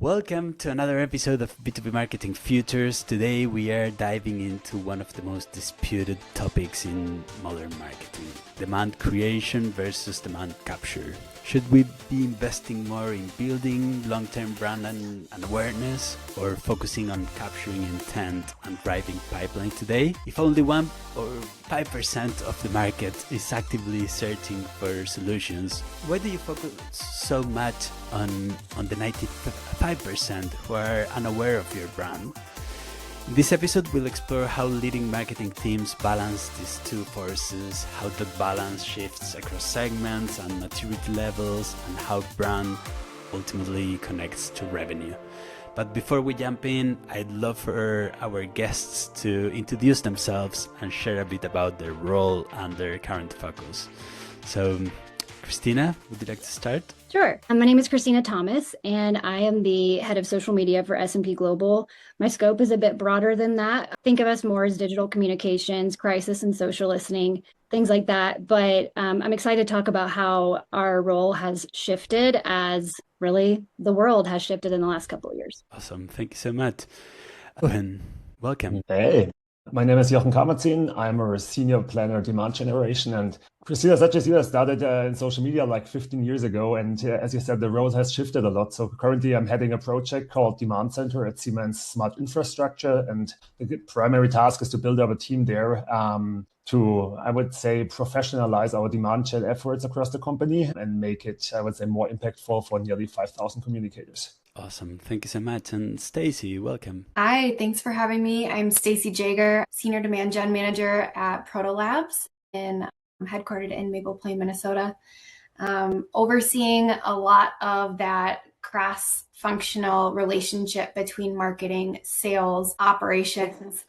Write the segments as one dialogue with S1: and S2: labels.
S1: Welcome to another episode of B2B Marketing Futures. Today we are diving into one of the most disputed topics in modern marketing: demand creation versus demand capture. Should we be investing more in building long-term brand and awareness, or focusing on capturing intent and driving pipeline today? If only 1 or 5% of the market is actively searching for solutions, why do you focus so much on the 95% who are unaware of your brand? In this episode, we'll explore how leading marketing teams balance these two forces, how that balance shifts across segments and maturity levels, and how brand ultimately connects to revenue. But before we jump in, I'd love for our guests to introduce themselves and share a bit about their role and their current focus. So, Christina, would you like to start?
S2: Sure. My name is Christina Thomas, and I am the head of social media for S&P Global. My scope is a bit broader than that. Think of us more as digital communications, crisis and social listening, things like that. But I'm excited to talk about how our role has shifted as really the world has shifted in the last couple of years.
S1: Awesome. Thank you so much. Jochen, welcome.
S3: Hey, my name is Jochen Karmazin. I'm a senior planner demand generation. And Christina, such as you, I started in social media like 15 years ago. And as you said, the role has shifted a lot. So currently I'm heading a project called Demand Center at Siemens Smart Infrastructure. And the primary task is to build up a team there to, I would say, professionalize our demand gen efforts across the company and make it, I would say, more impactful for nearly 5,000 communicators.
S1: Awesome. Thank you so much. And Stacey, welcome.
S4: Hi, thanks for having me. I'm Stacey Jaeger, Senior Demand Gen Manager at Protolabs, and I'm headquartered in Maple Plain, Minnesota, overseeing a lot of that cross-functional relationship between marketing, sales, operations,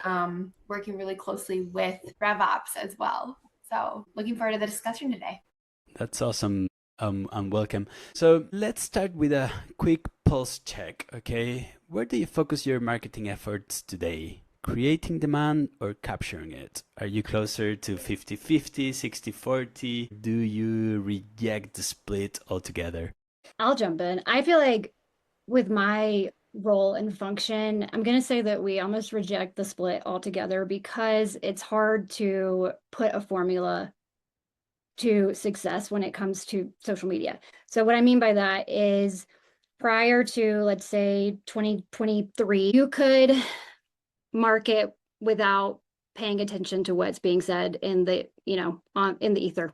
S4: working really closely with RevOps as well. So looking forward to the discussion today.
S1: That's awesome. And welcome. So let's start with a quick pulse check, okay? Where do you focus your marketing efforts today? Creating demand or capturing it? Are you closer to 50-50, 60-40? Do you reject the split altogether?
S2: I'll jump in. I feel like with my role and function, I'm going to say that we almost reject the split altogether because it's hard to put a formula to success when it comes to social media. So what I mean by that is prior to, let's say, 2023, you could market without paying attention to what's being said in the, in the ether,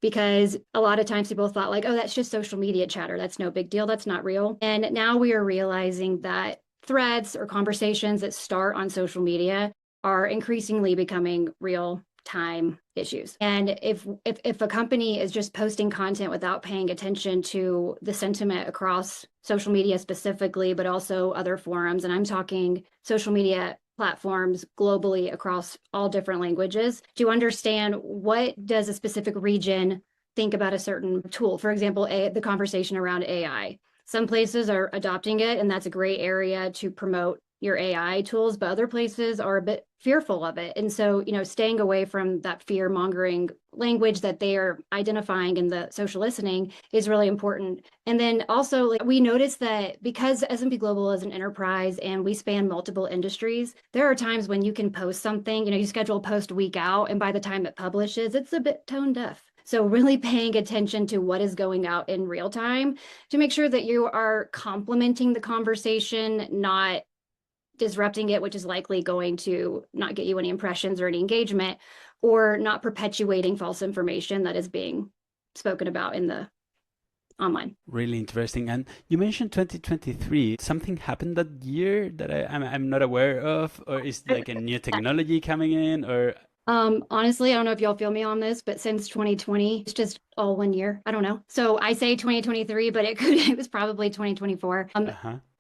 S2: because a lot of times people thought like, oh, that's just social media chatter. That's no big deal. That's not real. And now we are realizing that threads or conversations that start on social media are increasingly becoming real time issues. And if a company is just posting content without paying attention to the sentiment across social media specifically, but also other forums, and I'm talking social media platforms globally across all different languages, to understand what does a specific region think about a certain tool. For example, the conversation around AI. Some places are adopting it, and that's a great area to promote your AI tools, but other places are a bit fearful of it. And so, staying away from that fear mongering language that they are identifying in the social listening is really important. And then also, we noticed that because S&P Global is an enterprise and we span multiple industries, there are times when you can post something, you schedule a post a week out, and by the time it publishes, it's a bit tone deaf. So really paying attention to what is going out in real time to make sure that you are complementing the conversation, not disrupting it, which is likely going to not get you any impressions or any engagement, or not perpetuating false information that is being spoken about in the online.
S1: Really interesting. And you mentioned 2023. Something happened that year that I'm not aware of, or is like a new technology coming in, or?
S2: Honestly, I don't know if y'all feel me on this, but since 2020, it's just all 1 year. I don't know. So I say 2023, but it was probably 2024.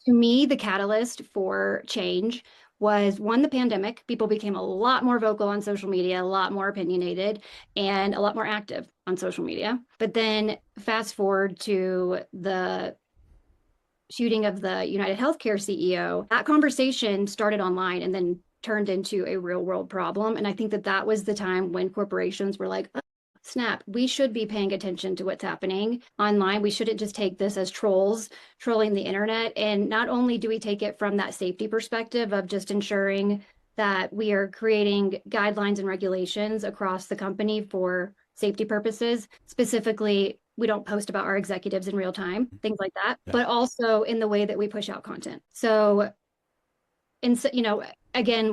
S2: To me, the catalyst for change was, one, the pandemic. People became a lot more vocal on social media, a lot more opinionated, and a lot more active on social media. But then fast forward to the shooting of the United Healthcare CEO, that conversation started online and then turned into a real world problem. And I think that was the time when corporations were like, oh, snap, we should be paying attention to what's happening online. We shouldn't just take this as trolls trolling the internet. And not only do we take it from that safety perspective of just ensuring that we are creating guidelines and regulations across the company for safety purposes. Specifically, we don't post about our executives in real time, things like that, but also in the way that we push out content. So, and so, again,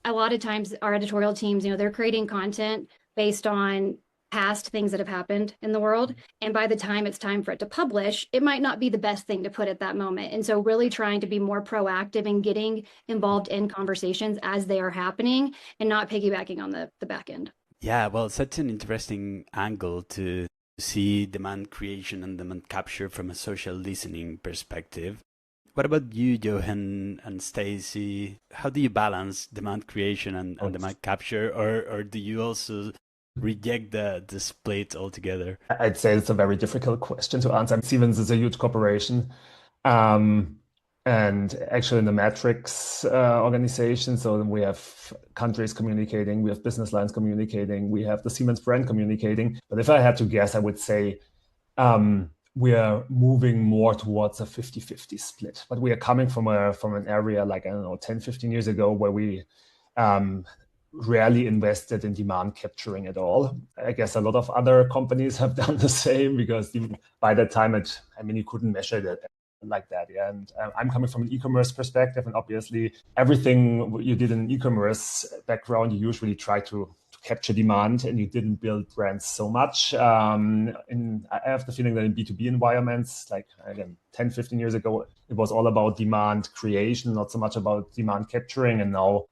S2: a lot of times our editorial teams, they're creating content based on past things that have happened in the world. And by the time it's time for it to publish, it might not be the best thing to put at that moment. And so really trying to be more proactive and getting involved in conversations as they are happening and not piggybacking on the back end.
S1: Yeah, well, such an interesting angle to see demand creation and demand capture from a social listening perspective. What about you, Jochen and Stacey? How do you balance demand creation and demand capture, or do you also reject the split altogether?
S3: I'd say it's a very difficult question to answer. Siemens is a huge corporation. And actually in the metrics organization, so we have countries communicating, we have business lines communicating, we have the Siemens brand communicating. But if I had to guess, I would say we are moving more towards a 50-50 split. But we are coming from an area like, 10, 15 years ago where we rarely invested in demand capturing at all. I guess a lot of other companies have done the same because by that time, you couldn't measure that like that. Yeah. And I'm coming from an e-commerce perspective, and obviously everything you did in an e-commerce background, you usually try to capture demand, and you didn't build brands so much. I have the feeling that in B2B environments, like again, 10, 15 years ago, it was all about demand creation, not so much about demand capturing. And now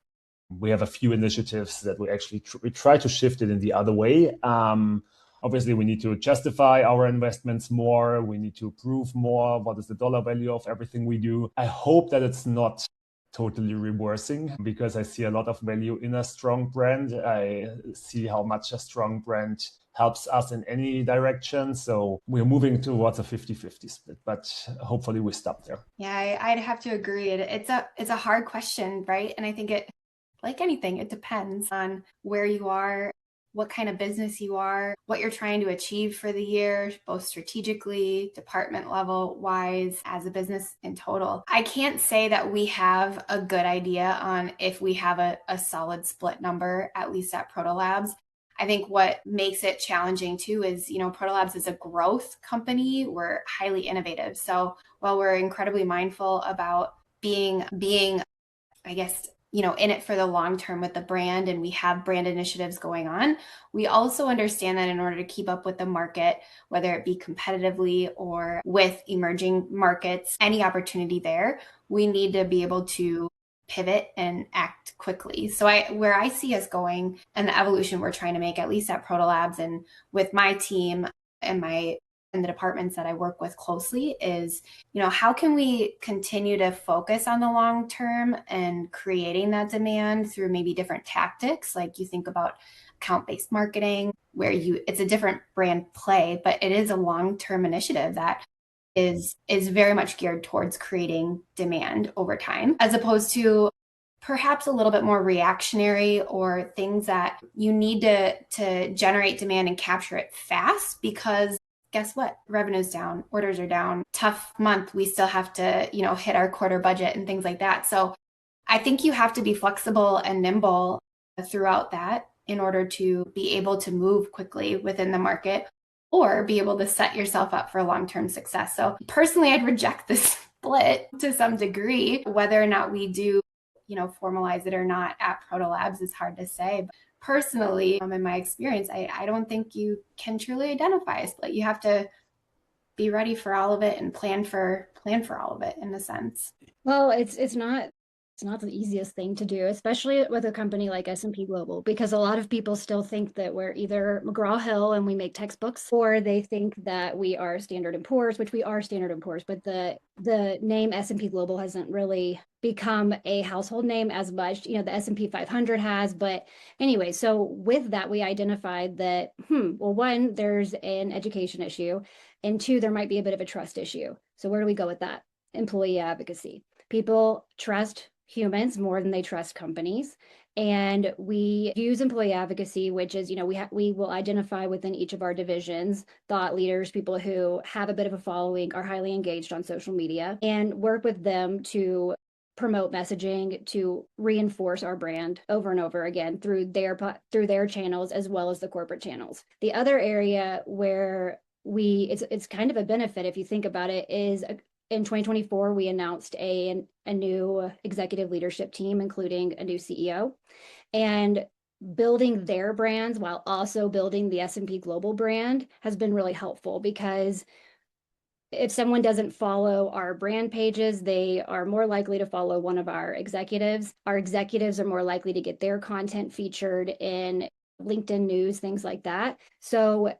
S3: we have a few initiatives that we actually we try to shift it in the other way. Obviously, we need to justify our investments more. We need to prove more. What is the dollar value of everything we do? I hope that it's not totally reversing, because I see a lot of value in a strong brand. I see how much a strong brand helps us in any direction. So we're moving towards a 50-50 split, but hopefully we stop there.
S4: Yeah, I'd have to agree. It's a hard question, right? And I think it, like anything, it depends on where you are, what kind of business you are, what you're trying to achieve for the year, both strategically, department level wise, as a business in total. I can't say that we have a good idea on if we have a solid split number, at least at Protolabs. I think what makes it challenging too is, Protolabs is a growth company. We're highly innovative. So while we're incredibly mindful about being, I guess, in it for the long term with the brand, and we have brand initiatives going on, we also understand that in order to keep up with the market, whether it be competitively or with emerging markets, any opportunity there, we need to be able to pivot and act quickly. So where I see us going and the evolution we're trying to make, at least at Protolabs and with my team and the departments that I work with closely, is, how can we continue to focus on the long term and creating that demand through maybe different tactics? Like you think about account-based marketing, where it's a different brand play, but it is a long-term initiative that is very much geared towards creating demand over time, as opposed to perhaps a little bit more reactionary, or things that you need to generate demand and capture it fast, because guess what? Revenue's down, orders are down, tough month. We still have to, hit our quarter budget and things like that. So I think you have to be flexible and nimble throughout that in order to be able to move quickly within the market, or be able to set yourself up for long-term success. So personally, I'd reject this split to some degree. Whether or not we do, formalize it or not at Protolabs is hard to say. But personally, in my experience, I don't think you can truly identify a split. You have to be ready for all of it and plan for all of it, in a sense.
S2: Well, it's not the easiest thing to do, especially with a company like S&P Global, because a lot of people still think that we're either McGraw-Hill and we make textbooks, or they think that we are Standard & Poor's, which we are Standard & Poor's, but the name S&P Global hasn't really become a household name as much. The S&P 500 has, but anyway, so with that, we identified that, well, one, there's an education issue, and two, there might be a bit of a trust issue. So where do we go with that? Employee advocacy. People trust humans more than they trust companies. And we use employee advocacy, which is, we will identify within each of our divisions thought leaders, people who have a bit of a following, are highly engaged on social media, and work with them to promote messaging, to reinforce our brand over and over again through their channels as well as the corporate channels. The other area where it's kind of a benefit if you think about it is in 2024 we announced a new executive leadership team, including a new CEO, and building their brands while also building the S&P Global brand has been really helpful, because if someone doesn't follow our brand pages, they are more likely to follow one of our executives. Our executives are more likely to get their content featured in LinkedIn news, things like that. So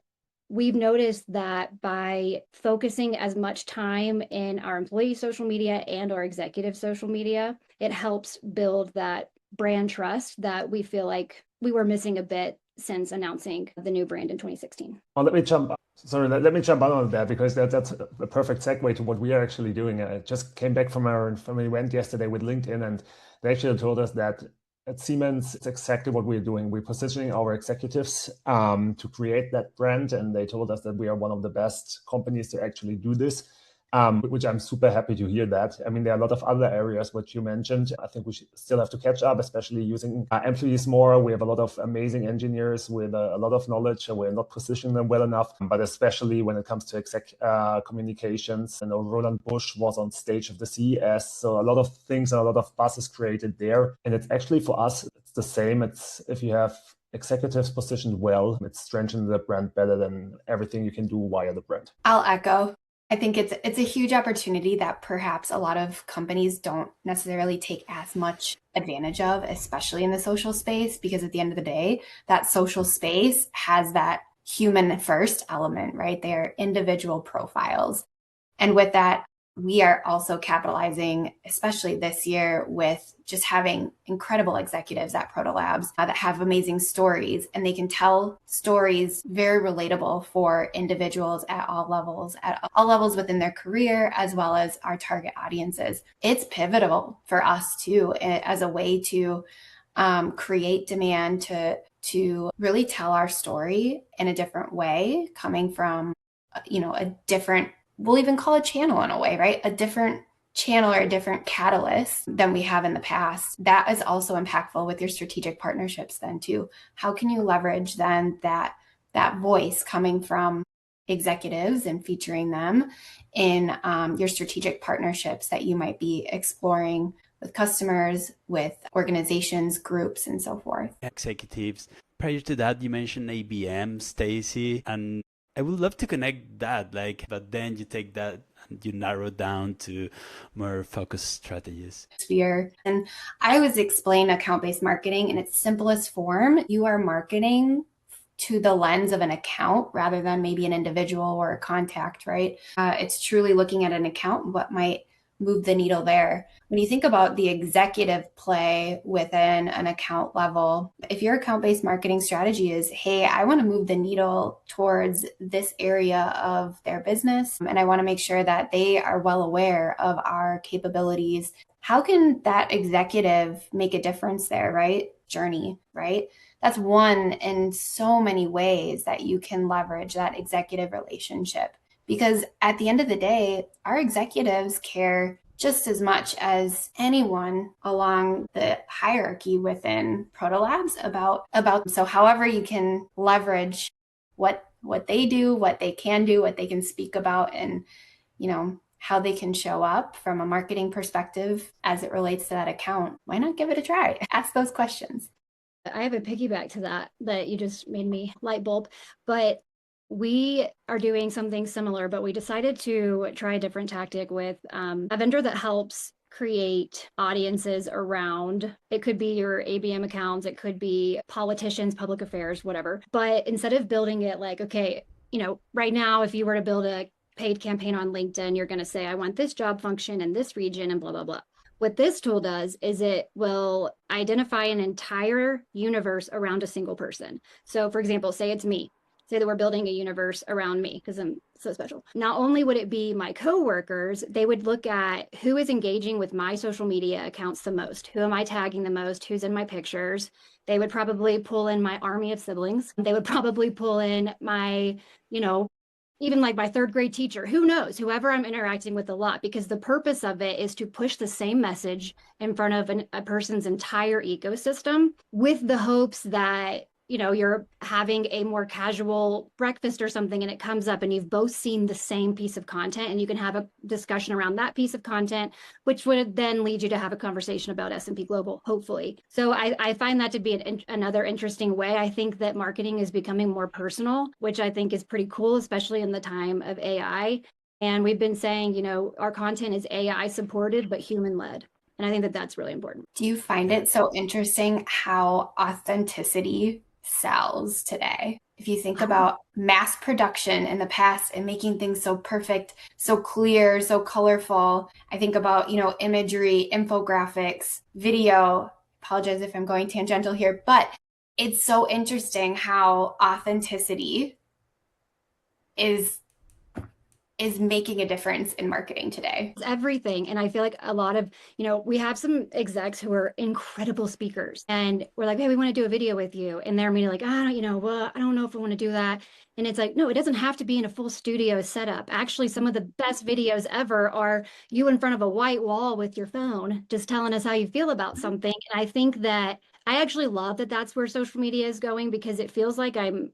S2: we've noticed that by focusing as much time in our employee social media and our executive social media, it helps build that brand trust that we feel like we were missing a bit since announcing the new brand in 2016.
S3: Well, let me jump out on that, because that's a perfect segue to what we are actually doing. I just came back from an event yesterday with LinkedIn, and they actually told us that at Siemens, it's exactly what we're doing. We're positioning our executives to create that brand, and they told us that we are one of the best companies to actually do this. Which I'm super happy to hear that. I mean, there are a lot of other areas which you mentioned. I think we still have to catch up, especially using employees more. We have a lot of amazing engineers with a lot of knowledge, and we're not positioning them well enough. But especially when it comes to exec communications, and Roland Busch was on stage of the CES. So a lot of things and a lot of buzz is created there. And it's actually for us, it's the same. It's if you have executives positioned well, it's strengthening the brand better than everything you can do via the brand.
S4: I'll echo. I think it's a huge opportunity that perhaps a lot of companies don't necessarily take as much advantage of, especially in the social space, because at the end of the day, that social space has that human first element, right? They are individual profiles. And with that, we are also capitalizing, especially this year, with just having incredible executives at Protolabs that have amazing stories, and they can tell stories very relatable for individuals at all levels within their career, as well as our target audiences. It's pivotal for us too, as a way to create demand to really tell our story in a different way, coming from, a different, we'll even call a channel in a way, right? A different channel or a different catalyst than we have in the past. That is also impactful with your strategic partnerships then too. How can you leverage then that voice coming from executives and featuring them in your strategic partnerships that you might be exploring with customers, with organizations, groups, and so forth.
S1: Executives. Prior to that, you mentioned ABM, Stacey, and I would love to connect that, but then you take that and you narrow down to more focused strategies.
S4: Sphere. And I always explain account-based marketing in its simplest form. You are marketing to the lens of an account rather than maybe an individual or a contact, right? It's truly looking at an account, what might move the needle there. When you think about the executive play within an account level, if your account-based marketing strategy is, hey, I want to move the needle towards this area of their business, and I want to make sure that they are well aware of our capabilities, how can that executive make a difference there, right? Journey, right? That's one in so many ways that you can leverage that executive relationship. Because at the end of the day, our executives care just as much as anyone along the hierarchy within Protolabs about. So however you can leverage what they do, what they can do, what they can speak about, and how they can show up from a marketing perspective as it relates to that account, why not give it a try? Ask those questions.
S2: I have a piggyback to that you just made me light bulb, but we are doing something similar, but we decided to try a different tactic with a vendor that helps create audiences around. It could be your ABM accounts, it could be politicians, public affairs, whatever. But instead of building it right now, if you were to build a paid campaign on LinkedIn, you're going to say, I want this job function in this region and blah, blah, blah. What this tool does is it will identify an entire universe around a single person. So for example, say it's me. say that we're building a universe around me because I'm so special. Not only would it be my coworkers, they would look at who is engaging with my social media accounts the most. Who am I tagging the most? Who's in my pictures? They would probably pull in my army of siblings. They would probably pull in my, even like my third grade teacher, who knows, whoever I'm interacting with a lot, because the purpose of it is to push the same message in front of a person's entire ecosystem with the hopes that, you're having a more casual breakfast or something and it comes up and you've both seen the same piece of content and you can have a discussion around that piece of content, which would then lead you to have a conversation about S&P Global, hopefully. So I find that to be another interesting way. I think that marketing is becoming more personal, which I think is pretty cool, especially in the time of AI. And we've been saying, our content is AI supported, but human led. And I think that that's really important.
S4: Do you find it so interesting how authenticity sells today? If you think about mass production in the past and making things so perfect, so clear, so colorful, I think about, imagery, infographics, video. Apologize if I'm going tangential here, but it's so interesting how authenticity is making a difference in marketing today.
S2: It's everything. And I feel like a lot of, we have some execs who are incredible speakers and we're like, hey, we want to do a video with you. And they're immediately like, I don't know if we want to do that. And it's like, no, it doesn't have to be in a full studio setup. Actually, some of the best videos ever are you in front of a white wall with your phone, just telling us how you feel about something. And I think that I actually love that that's where social media is going, because it feels like I'm,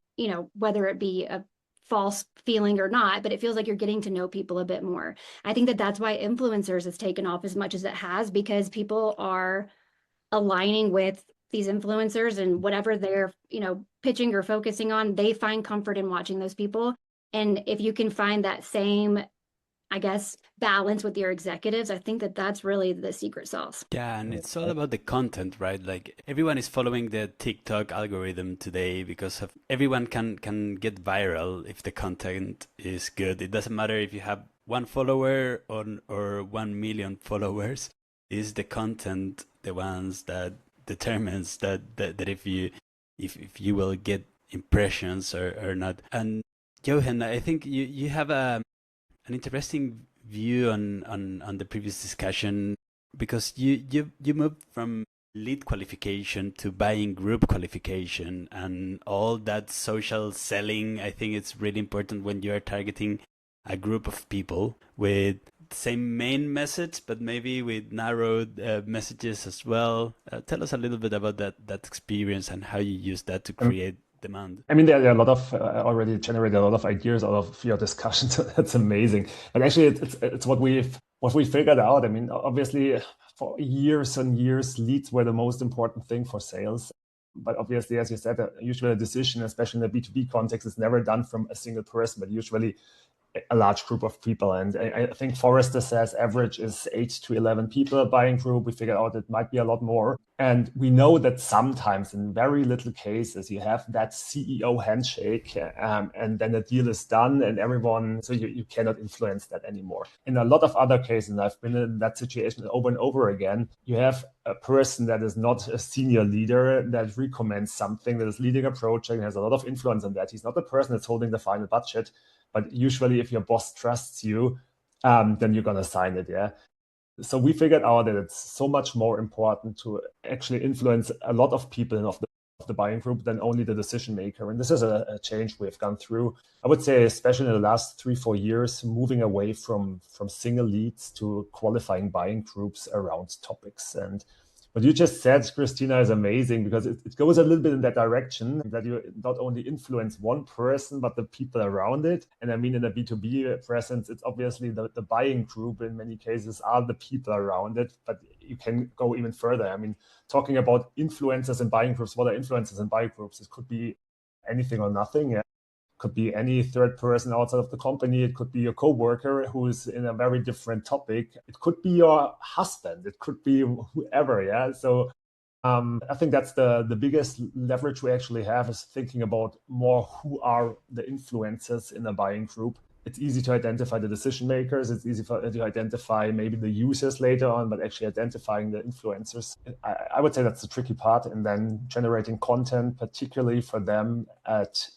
S2: whether it be a false feeling or not, but it feels like you're getting to know people a bit more. I think that that's why influencers has taken off as much as it has, because people are aligning with these influencers and whatever they're, pitching or focusing on, they find comfort in watching those people. And if you can find that same, I guess, balance with your executives, I think that that's really the secret sauce.
S1: Yeah, and it's all about the content, right? Like everyone is following the TikTok algorithm today because of everyone can get viral if the content is good. It doesn't matter if you have 1 follower or 1 million followers. Is the content the ones that determines that if you will get impressions or not? And Jochen, I think you have an interesting view on the previous discussion, because you moved from lead qualification to buying group qualification and all that social selling. I think it's really important when you are targeting a group of people with the same main message, but maybe with narrowed messages as well. Tell us a little bit about that experience and how you use that to create demand.
S3: I mean, there are a lot of already generated a lot of ideas out of your discussion. So that's amazing. But actually, it's what we figured out. I mean, obviously, for years and years, leads were the most important thing for sales. But obviously, as you said, usually a decision, especially in the B2B context, is never done from a single person, but usually a large group of people. And I think Forrester says average is 8 to 11 people buying group. We figured out it might be a lot more. And we know that sometimes in very little cases, you have that CEO handshake and then the deal is done and everyone, so you cannot influence that anymore. In a lot of other cases, and I've been in that situation over and over again, you have a person that is not a senior leader that recommends something, that is leading a project and has a lot of influence on that. He's not the person that's holding the final budget. But usually if your boss trusts you, then you're going to sign it, yeah? So we figured out that it's so much more important to actually influence a lot of people of the buying group than only the decision maker. And this is a change we've gone through. I would say, especially in the last 3-4 years, moving away from single leads to qualifying buying groups around topics. And what you just said, Christina, is amazing, because it goes a little bit in that direction, that you not only influence one person, but the people around it. And I mean, in a B2B presence, it's obviously the buying group in many cases are the people around it, but you can go even further. I mean, talking about influencers and buying groups, what are influencers and buying groups? It could be anything or nothing. Yeah. Could be any third person outside of the company. It could be your coworker who is in a very different topic. It could be your husband. It could be whoever. Yeah. So I think that's the biggest leverage we actually have, is thinking about more who are the influencers in a buying group. It's easy to identify the decision makers. It's easy to identify maybe the users later on, but actually identifying the influencers, I would say that's the tricky part. And then generating content, particularly for them at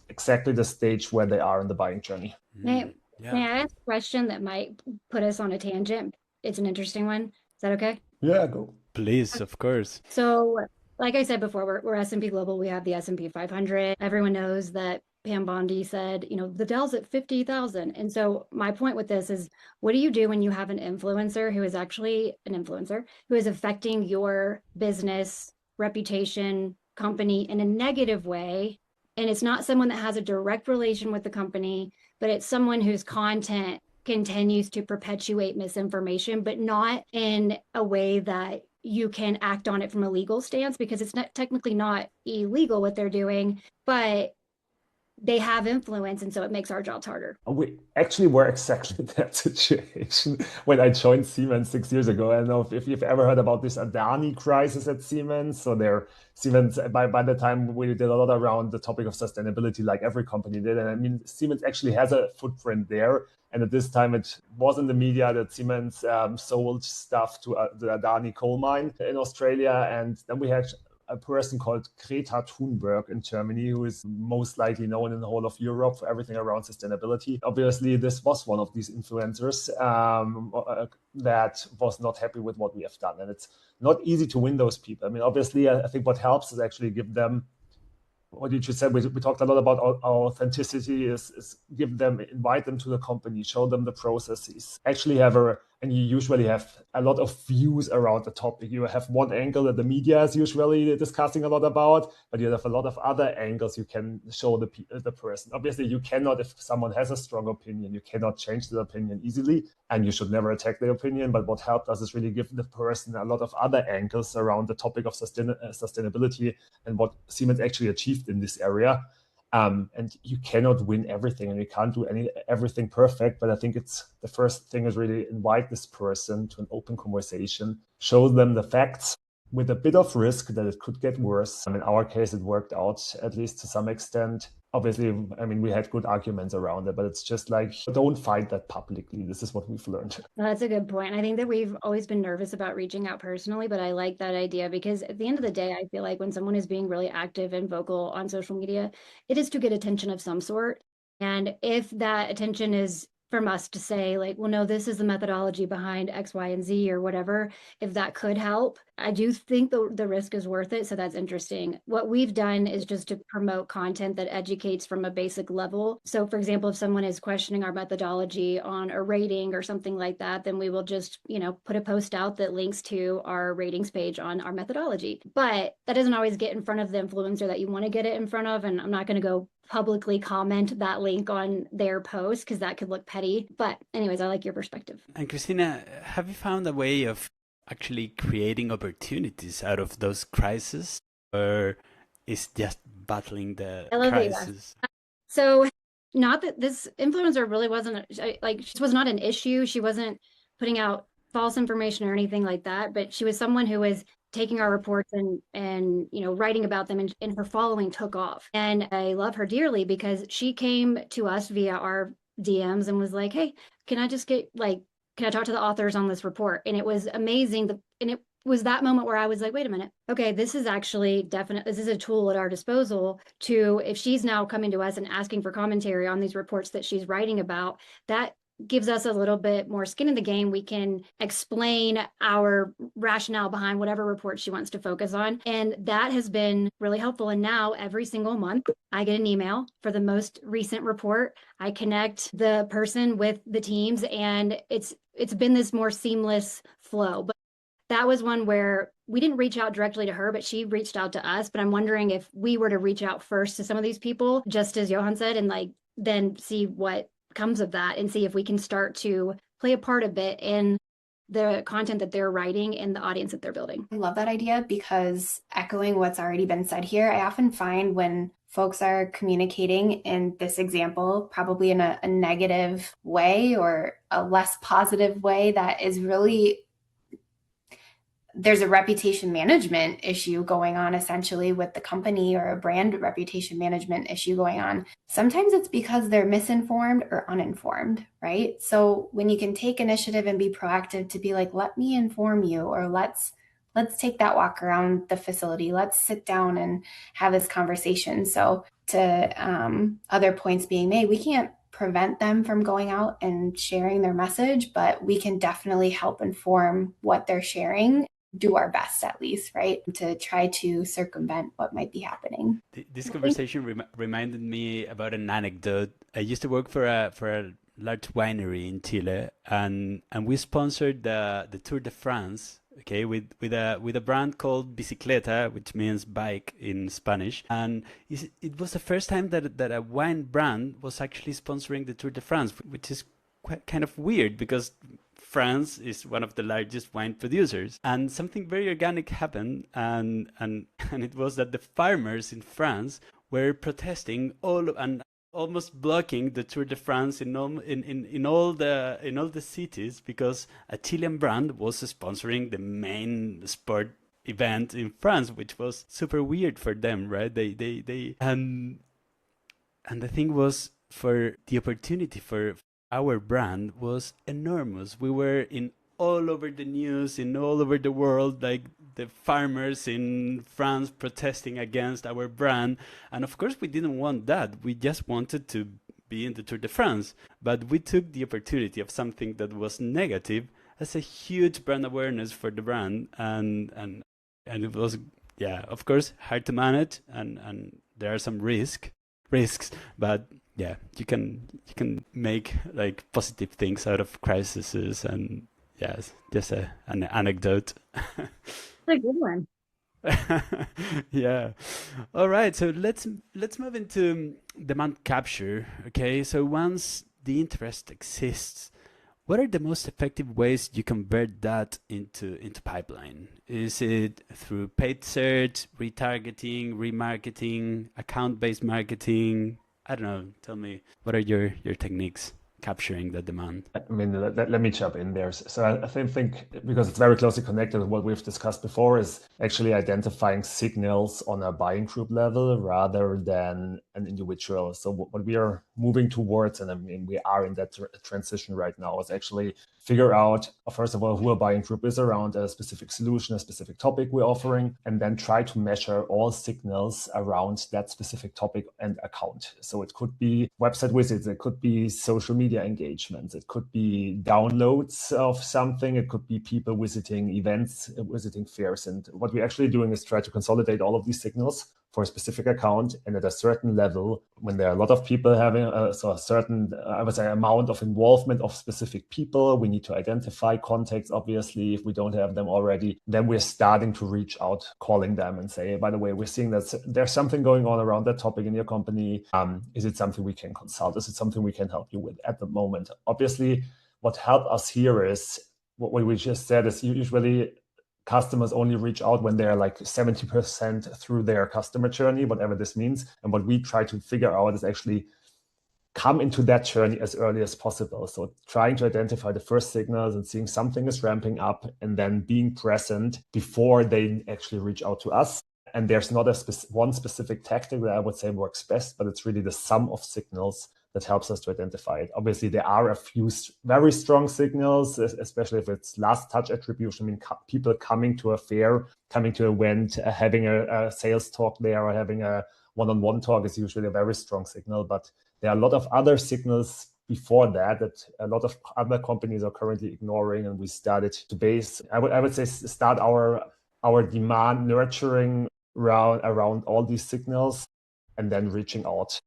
S3: exactly the stage where they are in the buying journey.
S2: May I ask a question that might put us on a tangent? It's an interesting one. Is that okay?
S3: Yeah, go.
S1: Please, of course.
S2: So, like I said before, we're S&P Global. We have the S&P 500. Everyone knows that Pam Bondi said, the Dow's at 50,000. And so my point with this is, what do you do when you have an influencer who is actually an influencer who is affecting your business, reputation, company in a negative way? And it's not someone that has a direct relation with the company, but it's someone whose content continues to perpetuate misinformation, but not in a way that you can act on it from a legal stance, because it's not technically not illegal what they're doing, but they have influence, and so it makes our jobs harder.
S3: We actually were exactly in that situation when I joined Siemens 6 years ago. I don't know if you've ever heard about this Adani crisis at Siemens. So Siemens, by the time we did a lot around the topic of sustainability, like every company did. And I mean, Siemens actually has a footprint there. And at this time, it was in the media that Siemens sold stuff to the Adani coal mine in Australia. And then we had a person called Greta Thunberg in Germany, who is most likely known in the whole of Europe for everything around sustainability. Obviously, this was one of these influencers that was not happy with what we have done. And it's not easy to win those people. I mean, obviously, I think what helps is actually give them what you just said. We talked a lot about our authenticity, is invite them to the company, show them the processes, actually and you usually have a lot of views around the topic. You have one angle that the media is usually discussing a lot about, but you have a lot of other angles you can show the person. Obviously, you cannot, if someone has a strong opinion, you cannot change the opinion easily, and you should never attack their opinion. But what helped us is really give the person a lot of other angles around the topic of sustainability and what Siemens actually achieved in this area. And you cannot win everything, and you can't do everything perfect. But I think the first thing is really invite this person to an open conversation, show them the facts with a bit of risk that it could get worse. In our case, it worked out, at least to some extent. Obviously, I mean, we had good arguments around it, but it's just like, don't fight that publicly. This is what we've learned.
S2: That's a good point. I think that we've always been nervous about reaching out personally, but I like that idea, because at the end of the day, I feel like when someone is being really active and vocal on social media, it is to get attention of some sort. And if that attention is from us to say, like, well, no, this is the methodology behind X, Y, and Z or whatever, if that could help, I do think the risk is worth it. So that's interesting. What we've done is just to promote content that educates from a basic level. So for example, if someone is questioning our methodology on a rating or something like that, then we will just, put a post out that links to our ratings page on our methodology. But that doesn't always get in front of the influencer that you want to get it in front of. And I'm not going to go publicly comment that link on their post, because that could look petty. But anyways, I like your perspective.
S1: And Christina, have you found a way of actually creating opportunities out of those crises, or is just battling the crisis?
S2: So not that this influencer really wasn't she was not an issue. She wasn't putting out false information or anything like that, but she was someone who was taking our reports and writing about them, and her following took off. And I love her dearly, because she came to us via our DMs and was like, hey, can I talk to the authors on this report? And it was amazing. And it was that moment where I was like, wait a minute. Okay, this is actually this is a tool at our disposal if she's now coming to us and asking for commentary on these reports that she's writing about, that gives us a little bit more skin in the game. We can explain our rationale behind whatever report she wants to focus on. And that has been really helpful. And now every single month, I get an email for the most recent report. I connect the person with the teams, and it's been this more seamless flow. But that was one where we didn't reach out directly to her, but she reached out to us. But I'm wondering if we were to reach out first to some of these people, just as Jochen said, and then see what comes of that, and see if we can start to play a part a bit in the content that they're writing and the audience that they're building.
S4: I love that idea, because echoing what's already been said here, I often find when folks are communicating in this example, probably in a negative way or a less positive way, that is really, there's a reputation management issue going on essentially with the company, or a brand reputation management issue going on. Sometimes it's because they're misinformed or uninformed, right? So when you can take initiative and be proactive to be like, let me inform you, or let's let's take that walk around the facility. Let's sit down and have this conversation. So to other points being made, we can't prevent them from going out and sharing their message, but we can definitely help inform what they're sharing, do our best at least, right? To try to circumvent what might be happening.
S1: This conversation reminded me about an anecdote. I used to work for a large winery in Chile, and we sponsored the Tour de France. Okay, with a brand called Bicicleta, which means bike in Spanish, and it was the first time that a wine brand was actually sponsoring the Tour de France, which is quite kind of weird because France is one of the largest wine producers, and something very organic happened, and it was that the farmers in France were protesting and almost blocking the Tour de France in all the cities because a Chilean brand was sponsoring the main sport event in France, which was super weird for them, right? They and the thing was, for the opportunity for our brand was enormous. We were in all over the news, in all over the world, like the farmers in France protesting against our brand. And of course, we didn't want that. We just wanted to be in the Tour de France. But we took the opportunity of something that was negative as a huge brand awareness for the brand. And it was, yeah, of course, hard to manage. And there are some risks, but yeah, you can make like positive things out of crises. And yes, just an anecdote.
S2: That's a good one.
S1: Yeah. All right. So let's move into demand capture. Okay. So once the interest exists, what are the most effective ways you convert that into pipeline? Is it through paid search, retargeting, remarketing, account-based marketing? I don't know. Tell me, what are your techniques capturing the demand?
S3: I mean, let me jump in there. So I think because it's very closely connected with what we've discussed before, is actually identifying signals on a buying group level rather than an individual. So what we are moving towards, and I mean, we are in that transition right now, is actually figure out, first of all, who a buying group is around a specific solution, a specific topic we're offering, and then try to measure all signals around that specific topic and account. So it could be website visits, it could be social media engagements, it could be downloads of something, it could be people visiting events, visiting fairs. And what we're actually doing is try to consolidate all of these signals for a specific account, and at a certain level, when there are a lot of people having a certain, I would say, amount of involvement of specific people, we need to identify contacts, obviously, if we don't have them already. Then we're starting to reach out, calling them and say, by the way, we're seeing that there's something going on around that topic in your company. Is it something we can consult? Is it something we can help you with at the moment? Obviously, what helped us here is what we just said is usually customers only reach out when they're like 70% through their customer journey, whatever this means. And what we try to figure out is actually come into that journey as early as possible. So trying to identify the first signals and seeing something is ramping up, and then being present before they actually reach out to us. And there's not one specific tactic that I would say works best, but it's really the sum of signals that helps us to identify it. Obviously, there are a few very strong signals, especially if it's last touch attribution. I mean, people coming to a fair, coming to an event, having a sales talk there, or having a one-on-one talk is usually a very strong signal. But there are a lot of other signals before that a lot of other companies are currently ignoring, and we started to base, I would say, start our demand nurturing around all these signals, and then reaching out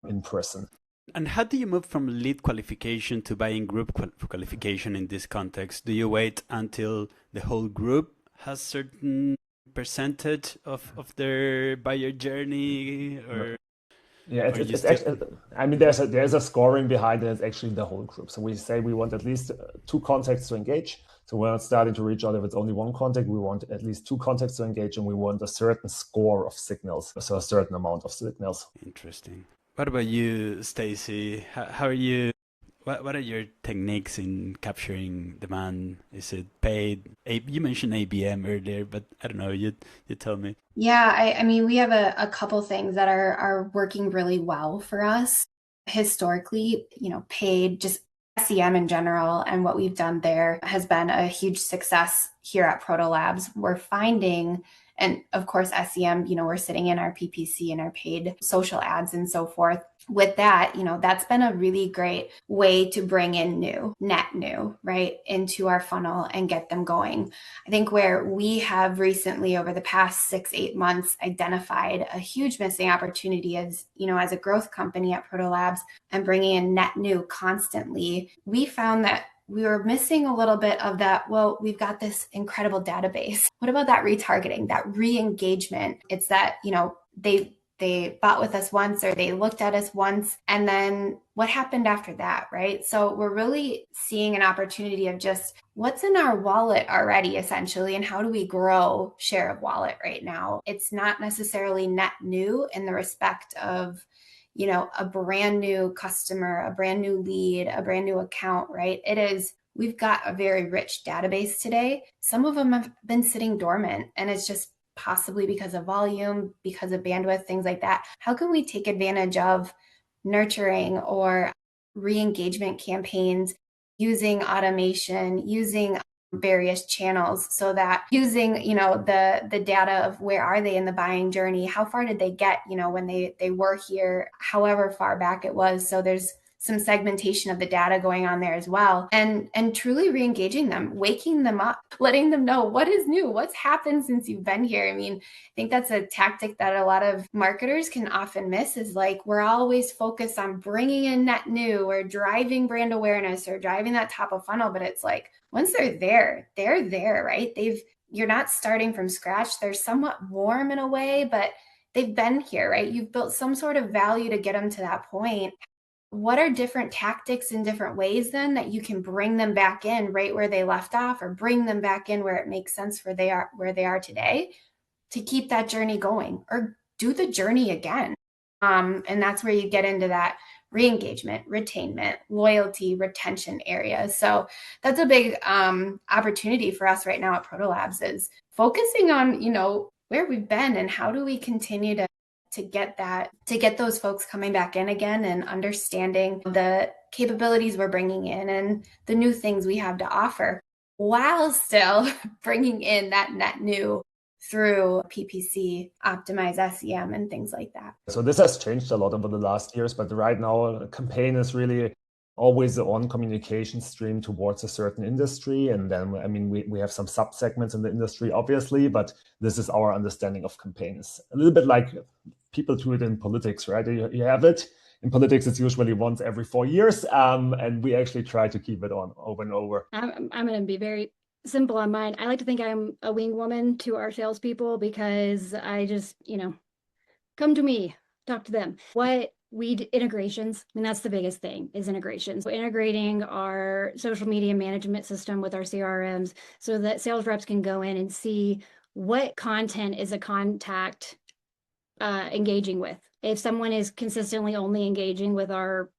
S3: in person.
S1: And how do you move from lead qualification to buying group qualification in this context? Do you wait until the whole group has certain percentage of their buyer journey, or?
S3: Yeah, it's actually, I mean, there's a scoring behind it. It's actually the whole group. So we say we want at least 2 contacts to engage. So we're not starting to reach out if it's only 1 contact. We want at least 2 contacts to engage, and we want a certain score of signals, so a certain amount of signals.
S1: Interesting. What about you, Stacey? How are you? What are your techniques in capturing demand? Is it paid? You mentioned ABM earlier, but I don't know. You tell me.
S4: Yeah, I mean, we have a couple things that are working really well for us. Historically, paid, just SEM in general and what we've done there has been a huge success here at Protolabs. We're finding, and of course, SEM, we're sitting in our PPC and our paid social ads and so forth. With that, that's been a really great way to bring in net new, right, into our funnel and get them going. I think where we have recently over the past 6-8 months identified a huge missing opportunity as a growth company at Protolabs and bringing in net new constantly, we found that we were missing a little bit of that. Well, we've got this incredible database. What about that retargeting, that re-engagement? It's that, they bought with us once or they looked at us once, and then what happened after that, right? So we're really seeing an opportunity of just what's in our wallet already, essentially, and how do we grow share of wallet right now? It's not necessarily net new in the respect of a brand new customer, a brand new lead, a brand new account, right? It is, we've got a very rich database today. Some of them have been sitting dormant, and it's just possibly because of volume, because of bandwidth, things like that. How can we take advantage of nurturing or re-engagement campaigns using automation, using various channels, so that using the data of where are they in the buying journey, how far did they get when they were here, however far back it was. So there's some segmentation of the data going on there as well, and truly re-engaging them, waking them up, letting them know what is new, what's happened since you've been here. I mean, I think that's a tactic that a lot of marketers can often miss, is like, we're always focused on bringing in net new or driving brand awareness or driving that top of funnel. But it's like, once they're there, right? You're not starting from scratch. They're somewhat warm in a way, but they've been here, right? You've built some sort of value to get them to that point. What are different tactics and different ways then that you can bring them back in right where they left off, or bring them back in where it makes sense for where they are today, to keep that journey going or do the journey again? And that's where you get into that re-engagement, retainment, loyalty, retention area. So that's a big opportunity for us right now at Protolabs, is focusing on, where we've been and how do we continue to get those folks coming back in again and understanding the capabilities we're bringing in and the new things we have to offer, while still bringing in that net new through PPC, optimize SEM, and things like that.
S3: So this has changed a lot over the last years, but right now a campaign is really always the on communication stream towards a certain industry. And then, we have some sub-segments in the industry, obviously, but this is our understanding of campaigns. A little bit like people do it in politics, right? You have it. In politics, it's usually once every 4 years, and we actually try to keep it on over and over.
S2: I'm going to be very simple on mine. I like to think I'm a wing woman to our salespeople, because I just, come to me, talk to them. Integrations, and that's the biggest thing, is integrations. So integrating our social media management system with our CRMs, so that sales reps can go in and see what content is a contact engaging with. If someone is consistently only engaging with our,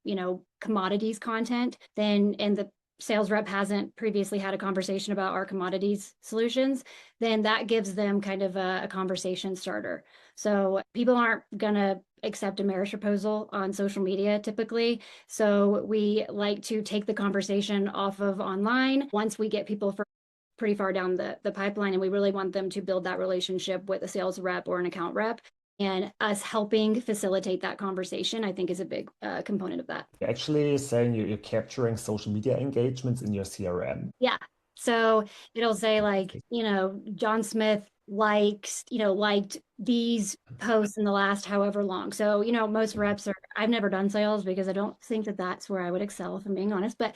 S2: commodities content, and the sales rep hasn't previously had a conversation about our commodities solutions, then that gives them kind of a conversation starter. So people aren't going to accept a marriage proposal on social media typically. So we like to take the conversation off of online once we get people pretty far down the pipeline, and we really want them to build that relationship with a sales rep or an account rep. And us helping facilitate that conversation, I think, is a big component of that.
S3: You're actually saying you're capturing social media engagements in your CRM.
S2: Yeah. So it'll say like, John Smith liked these posts in the last however long. So, most reps I've never done sales because I don't think that that's where I would excel, if I'm being honest, but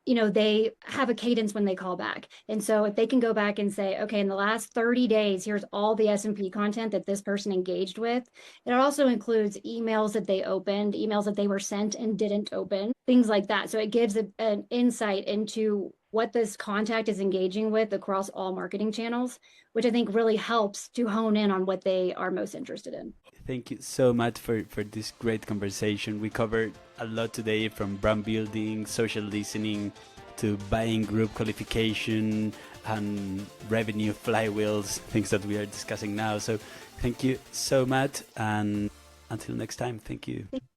S2: they have a cadence when they call back. And so if they can go back and say, okay, in the last 30 days, here's all the S&P content that this person engaged with. It also includes emails that they opened, emails that they were sent and didn't open, things like that. So it gives an insight into what this contact is engaging with across all marketing channels, which I think really helps to hone in on what they are most interested in.
S1: Thank you so much for this great conversation. We covered a lot today, from brand building, social listening, to buying group qualification and revenue flywheels, things that we are discussing now. So thank you so much, and until next time, thank you.